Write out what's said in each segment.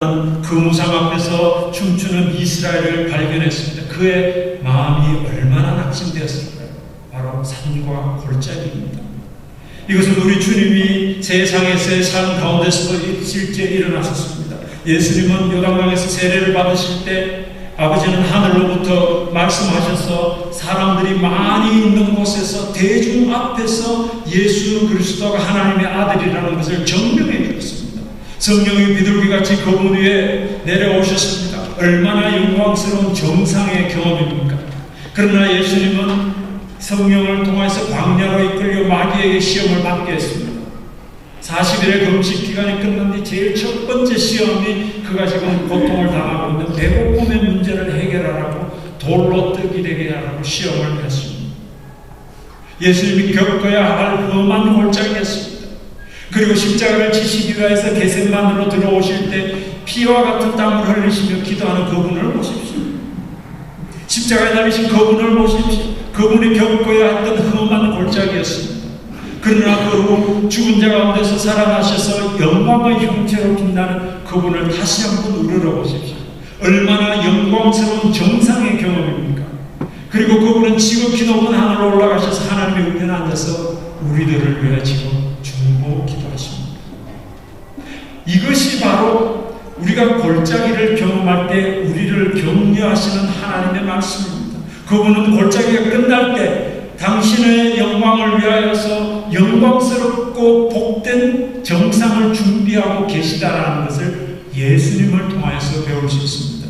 그 무상 앞에서 춤추는 이스라엘을 발견했습니다. 그의 마음이 얼마나 낙심되었을까요? 바로 산과 골짜기입니다. 이것은 우리 주님이 세상에서의 삶 가운데서도 실제 일어나셨습니다. 예수님은 요단강에서 세례를 받으실 때 아버지는 하늘로부터 말씀하셔서 사람들이 많이 있는 곳에서 대중 앞에서 예수 그리스도가 하나님의 아들이라는 것을 증명해 주었습니다. 성령이 비둘기같이 그분 위에 내려오셨습니다. 얼마나 영광스러운 정상의 경험입니까? 그러나 예수님은 성령을 통해서 광야로 이끌려 마귀에게 시험을 받게 했습니다. 40일의 금식 기간이 끝난 뒤 제일 첫 번째 시험이 그가 지금 고통을 당하고 있는 배고픔의 문제를 해결하라고 돌로 뜨기 되게 하라고 시험을 했습니다. 예수님이 겪어야 할 험한 골짜기였습니다. 그리고 십자가를 지시기 위해서 겟세마네로 들어오실 때 피와 같은 땀을 흘리시며 기도하는 그분을 보십시오. 십자가에 달리신 그분을 보십시오. 그분이 겪어야 했던 험한 골짜기였습니다. 그러나 그 후 죽은 자 가운데서 살아나셔서 영광의 형체로 빛나는 그분을 다시 한번 우러러보십시오. 얼마나 영광스러운 정상의 경험입니까? 그리고 그분은 지극히 높은 하늘로 올라가셔서 하나님의 우편에 앉아서 우리들을 위해 지금 중보 기도하십니다. 이것이 바로 우리가 골짜기를 경험할 때 우리를 격려하시는 하나님의 말씀입니다. 그분은 골짜기가 끝날 때 당신의 영광을 위하여서 영광스럽고 복된 정상을 준비하고 계시다라는 것을 예수님을 통하여서 배울 수 있습니다.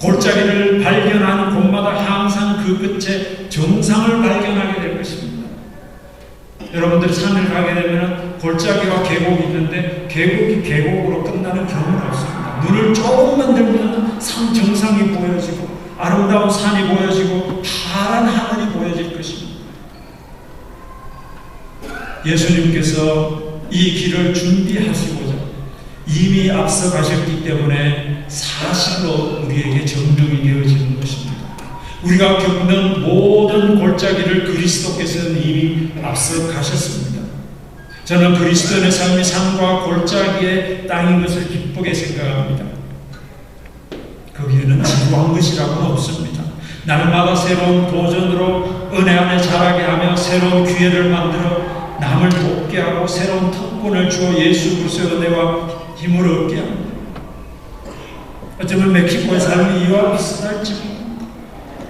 골짜기를 발견하는 곳마다 항상 그 끝에 정상을 발견하게 될 것입니다. 여러분들 산을 가게 되면 골짜기와 계곡이 있는데 계곡이 계곡으로 끝나는 경우는 없습니다. 눈을 조금만 들면 산 정상이 보여지고 아름다운 산이 보여지고 파란 하늘이 보여질 것입니다. 예수님께서 이 길을 준비하시고자 이미 앞서 가셨기 때문에 사실로 우리에게 증명이 되어지는 것입니다. 우리가 겪는 모든 골짜기를 그리스도께서는 이미 앞서 가셨습니다. 저는 그리스도인의 삶이 산과 골짜기의 땅인 것을 기쁘게 생각합니다. 거기에는 지루한 것이라고는 없습니다. 날마다 새로운 도전으로 은혜 안에 자라게 하며 새로운 기회를 만들어 남을 돕게 하고 새로운 특권을 주어 예수 그리스도의 은혜와 힘을 얻게 합니다. 어쩌면 멕시코의 삶이 이와 비슷할지 모릅니다.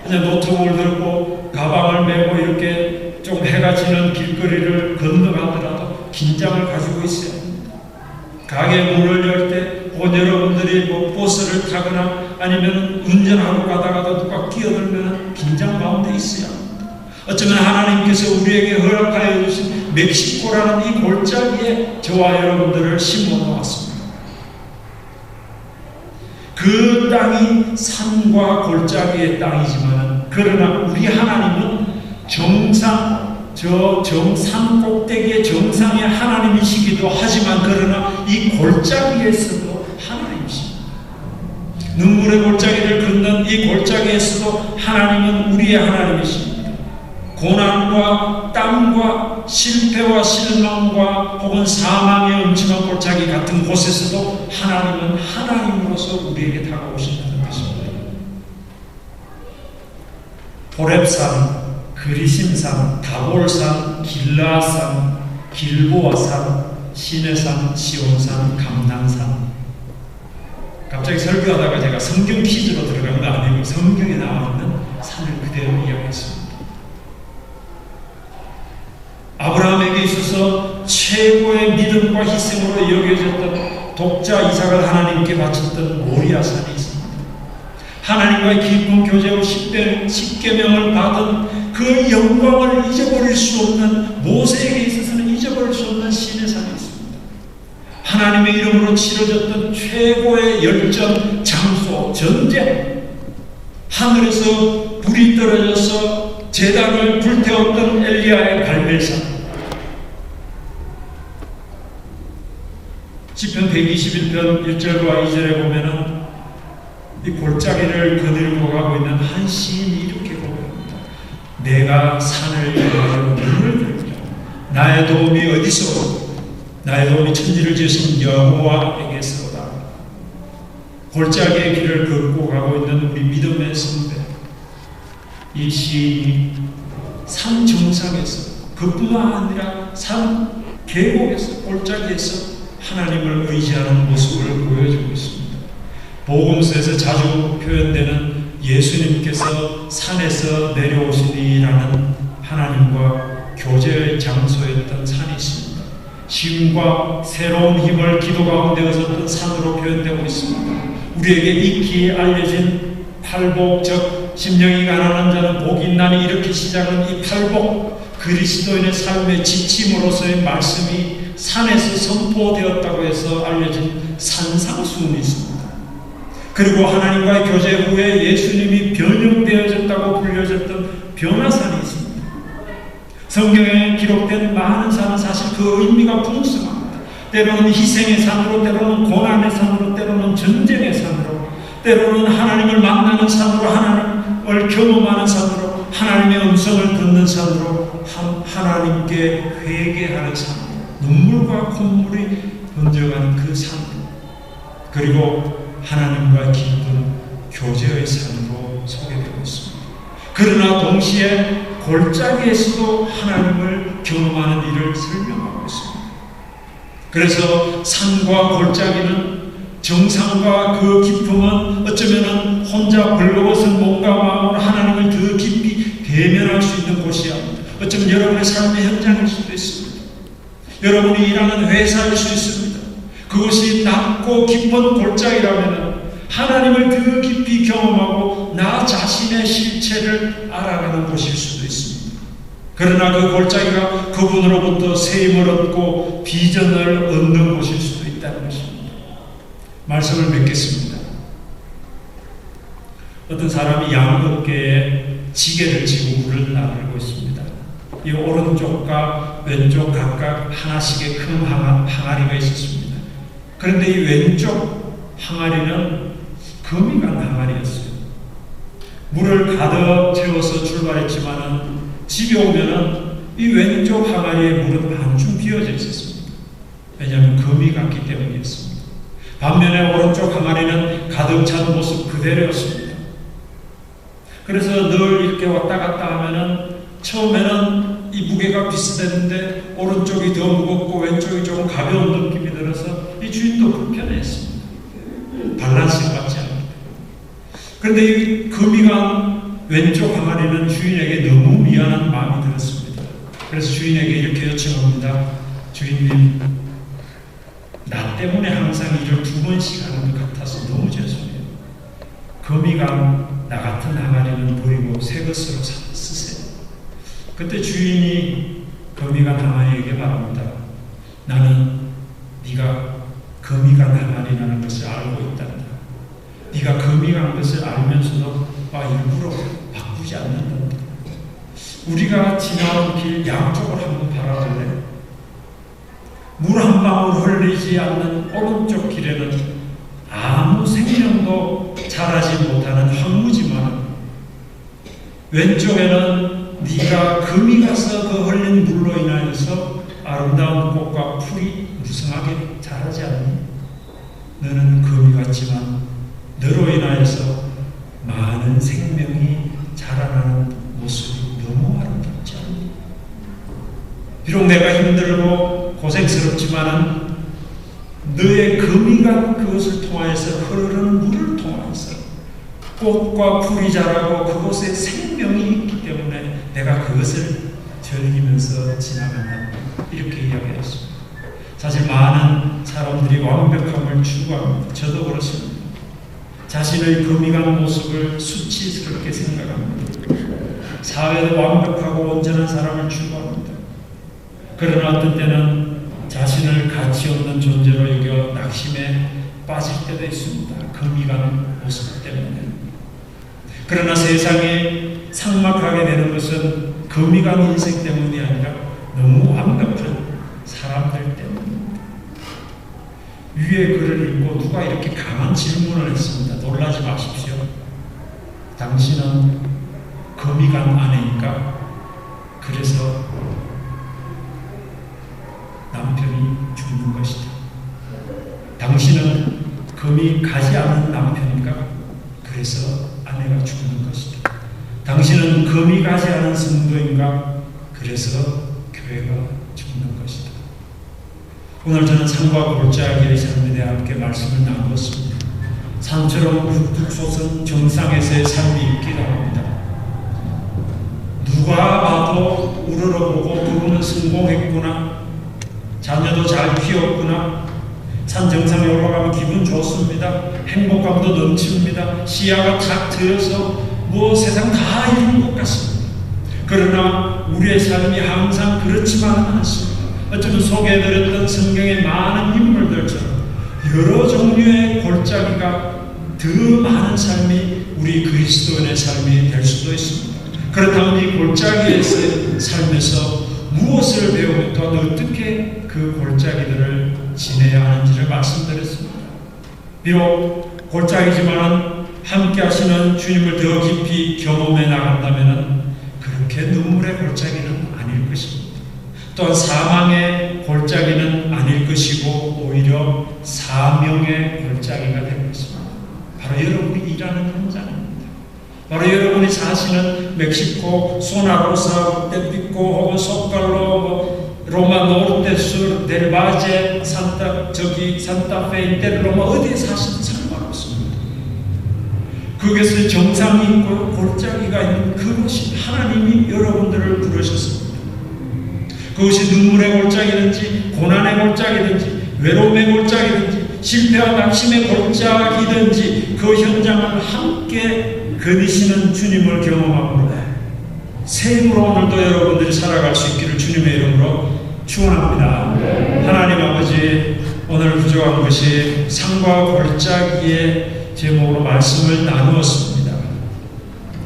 그냥 노트북을 들고 가방을 메고 이렇게 좀 해가 지는 길거리를 건너가더라도 긴장을 가지고 있어야 합니다. 가게 문을 열 때 곧 여러분들이 뭐 버스를 타거나 아니면 운전하고 가다가도 누가 끼어들면 긴장 가운데 있어야 합니다. 어쩌면 하나님께서 우리에게 허락하여 주신 멕시코라는 이 골짜기에 저와 여러분들을 심어 놓았습니다. 그 땅이 산과 골짜기의 땅이지만 그러나 우리 하나님은 산 꼭대기의 정상의 하나님이시기도 하지만 그러나 이 골짜기에서도 하나님이십니다. 눈물의 골짜기를 걷는 이 골짜기에서도 하나님은 우리의 하나님이십니다. 고난과 땀과 실패와 실망과 혹은 사망의 음침한 골짜기 같은 곳에서도 하나님은 하나님으로서 우리에게 다가오신다는 것입니다. 호렙산, 그리심산, 다볼산, 길라산, 길보아산, 시내산, 시온산, 감난산. 갑자기 설교하다가 제가 성경 퀴즈로 들어간 거 아니고 성경에 나와 있는 산을 그대로 이야기했습니다. 아브라함에게 있어서 최고의 믿음과 희생으로 여겨졌던 독자 이삭을 하나님께 바쳤던 모리아산이 있습니다. 하나님과의 깊은 교제로 십계명을 받은 그 영광을 잊어버릴 수 없는 모세에게 있어서는 잊어버릴 수 없는 시내산이 있습니다. 하나님의 이름으로 치러졌던 최고의 열전 장소 전쟁, 하늘에서 불이 떨어져서 제단을 불태웠던 엘리야의 갈멜산, 시편 121편 1절과 2절에 보면은 이 골짜기를 거닐고 가고 있는 한 시인이 이렇게 고백합니다. 내가 산을 향하여 눈을 들며 나의 도움이 어디서 나의 도움이 천지를 지으신 여호와에게서다. 골짜기의 길을 걷고 가고 있는 우리 믿음의 선배, 이 시인이 산 정상에서, 그뿐만 아니라 산 계곡에서, 골짜기에서 하나님을 의지하는 모습을 보여주고 있습니다. 복음서에서 자주 표현되는 예수님께서 산에서 내려오시니라는 하나님과 교제의 장소였던 산이 있습니다. 쉼과 새로운 힘을 기도 가운데 얻었던 산으로 표현되고 있습니다. 우리에게 익히 알려진 팔복, 즉 심령이 가난한 자는 복이 있나니, 이렇게 시작은 이 팔복, 그리스도인의 삶의 지침으로서의 말씀이 산에서 선포되었다고 해서 알려진 산상수훈이 있습니다. 그리고 하나님과의 교제 후에 예수님이 변형되어졌다고 불려졌던 변화산이 있습니다. 성경에 기록된 많은 산은 사실 그 의미가 풍성합니다. 때로는 희생의 산으로, 때로는 고난의 산으로, 때로는 전쟁의 산으로, 때로는 하나님을 만나는 산으로, 하나님을 경험하는 산으로, 하나님의 음성을 듣는 산으로, 하나님께 회개하는 산으로, 눈물과 콧물이 번져가는 그 산으로, 그리고 하나님과 깊은 교제의 산으로 소개되고 있습니다. 그러나 동시에 골짜기에서도 하나님을 경험하는 일을 설명하고 있습니다. 그래서 산과 골짜기는, 정상과 그 깊음은 어쩌면 혼자 벌거벗은 몸과 마음으로 하나님을 더 깊이 대면할 수 있는 곳이야. 어쩌면 여러분의 삶의 현장일 수도 있습니다. 여러분이 일하는 회사일 수 있습니다. 그것이 낮고 깊은 골짜기라면 하나님을 더 깊이 경험하고 나 자신의 실체를 알아가는 곳일 수도 있습니다. 그러나 그 골짜기가 그분으로부터 세임을 얻고 비전을 얻는 곳일 수도 있다는 것입니다. 말씀을 맺겠습니다. 어떤 사람이 양어깨에 지게를 지고 물을 나르고 있습니다. 이 오른쪽과 왼쪽 각각 하나씩의 큰 항아리가 있었습니다. 그런데 이 왼쪽 항아리는 금이 간 항아리였어요. 물을 가득 채워서 출발했지만은 집에 오면은 이 왼쪽 항아리의 물은 한줌 비어져 있었습니다. 왜냐하면 금이 갔기 때문이었습니다. 반면에 오른쪽 항아리는 가득 찬 모습 그대로였습니다. 그래서 늘 이렇게 왔다 갔다 하면은 처음에는 이 무게가 비슷했는데 오른쪽이 더 무겁고 왼쪽이 조금 가벼운 느낌이 들어서 이 주인도 불편했습니다. 밸런스가 맞지 않습니다. 그런데 이 금이 간 왼쪽 항아리는 주인에게 너무 미안한 마음이 들었습니다. 그래서 주인에게 이렇게 요청합니다. 주인님, 나 때문에 항상 일을 2번씩 하는 것 같아서 너무 죄송해요. 금이 간 나 같은 항아리는 버리고 새 것으로 쓰세요. 그때 주인이 금이 간 항아리에게 말합니다. 나는 네가 금이 간 항아리라는 것을 알고 있단다. 네가 금이 간 것을 알면서도 일부러 바꾸지 않는다. 우리가 지나온 길 양쪽을 한번 바라볼래? 물 한 방울 흘리지 않는 오른쪽 길에는 아무 생명도 자라지 못하는 황무지만, 왼쪽에는 네가 금이 가서 그 흘린 물로 인하여서 아름다운 꽃과 풀이 무성하게 자라지 않니? 너는 금이 같지만 너로 인하여서 많은 생명이 자라나는 모습이 너무 아름답지 않니? 비록 내가 힘들고 고생스럽지만은 너의 금이 간 그것을 통하여서 흐르는 물을 통하여서 꽃과 풀이 자라고 그곳에 생명이 있기 때문에 내가 그것을 즐기면서 지나간다. 이렇게 이야기했습니다. 사실 많은 사람들이 완벽함을 추구합니다. 저도 그렇습니다. 자신의 금이 간 모습을 수치스럽게 생각합니다. 사회도 완벽하고 온전한 사람을 추구합니다. 그러나 어떤 때는 자신을 가치 없는 존재로 여겨 낙심에 빠질 때도 있습니다. 금이 간 모습 때문에. 그러나 세상에 삭막하게 되는 것은 금이 간 인생 때문이 아니라 너무 완벽한 사람들 때문입니다. 위에 글을 읽고 누가 이렇게 강한 질문을 했습니다. 놀라지 마십시오. 당신은 금이 간 아내니까 그래서 남편이 죽는 것이다. 당신은 금이 가지 않는 남편인가? 그래서 아내가 죽는 것이다. 당신은 금이 가지 않은 성도인가? 그래서 교회가 죽는 것이다. 오늘 저는 산과 골짜기의 삶에 대해 함께 말씀을 나누었습니다. 산처럼 뚝뚝 솟은 정상에서의 삶이 있기도 합니다. 누가 봐도 우러러보고 그분은 성공했구나, 자녀도 잘 키웠구나, 산 정상에 올라가면 기분 좋습니다. 행복감도 넘칩니다. 시야가 탁 트여서 뭐 세상 다 이룬 것 같습니다. 그러나 우리의 삶이 항상 그렇지만은 않습니다. 어쩌면 소개해드렸던 성경의 많은 인물들처럼 여러 종류의 골짜기가 더 많은 삶이 우리 그리스도인의 삶이 될 수도 있습니다. 그렇다면 이 골짜기에서의 삶에서 무엇을 배우고 또 어떻게 그 골짜기들을 지내야 하는지를 말씀드렸습니다. 비록 골짜기지만 함께 하시는 주님을 더 깊이 경험해 나간다면 그렇게 눈물의 골짜기는 아닐 것입니다. 또한 사망의 골짜기는 아닐 것이고 오히려 사명의 골짜기가 될 것입니다. 바로 여러분이 일하는 현장입니다. 바로 여러분이 사시는 멕시코 소나로사, 떼피코 혹은 소칼로, 로마 노르테술, 델바제, 산타페, 델로마 어디에 사시든 상관없습니다. 그것을 정상이 있고 골짜기가 있는 그것이 하나님이 여러분들을 부르셨습니다. 그것이 눈물의 골짜기든지 고난의 골짜기든지 외로움의 골짜기든지 실패와 낙심의 골짜기든지 그 현장을 함께 거니시는 주님을 경험함으로 새 힘으로 오늘도 여러분들이 살아갈 수 있기를 주님의 이름으로 축원합니다. 하나님 아버지, 오늘 부족한 것이 산과 골짜기의 제목으로 말씀을 나누었습니다.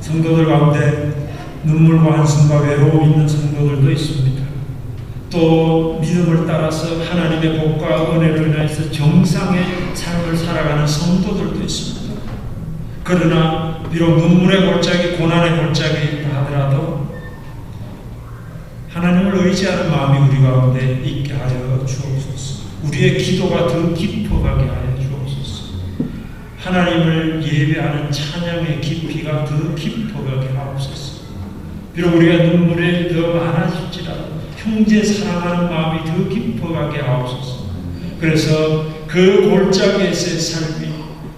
성도들 가운데 눈물과 한숨과 외로움 있는 성도들도 있습니다. 또 믿음을 따라서 하나님의 복과 은혜를 인해서 정상의 삶을 살아가는 성도들도 있습니다. 그러나 비록 눈물의 골짜기, 고난의 골짜기다 하더라도 하나님을 의지하는 마음이 우리 가운데 있게 하여 주옵소서. 우리의 기도가 더 깊어가게 하여 주옵소서. 하나님을 예배하는 찬양의 깊이가 더 깊어가게 하옵소서. 비록 우리가 눈물이 더 많아질지라도 형제 사랑하는 마음이 더 깊어가게 하옵소서. 그래서 그 골짜기에서의 삶이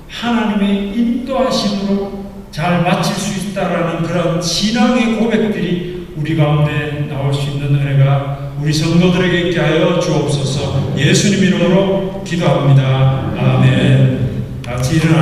하나님의 인도하심으로 잘 마칠 수 있다라는 그런 신앙의 고백들이 우리 가운데 나올 수 있는 은혜가 우리 성도들에게 있게 하여 주옵소서. 예수님 이름으로 기도합니다. 아멘. 같이 일어나서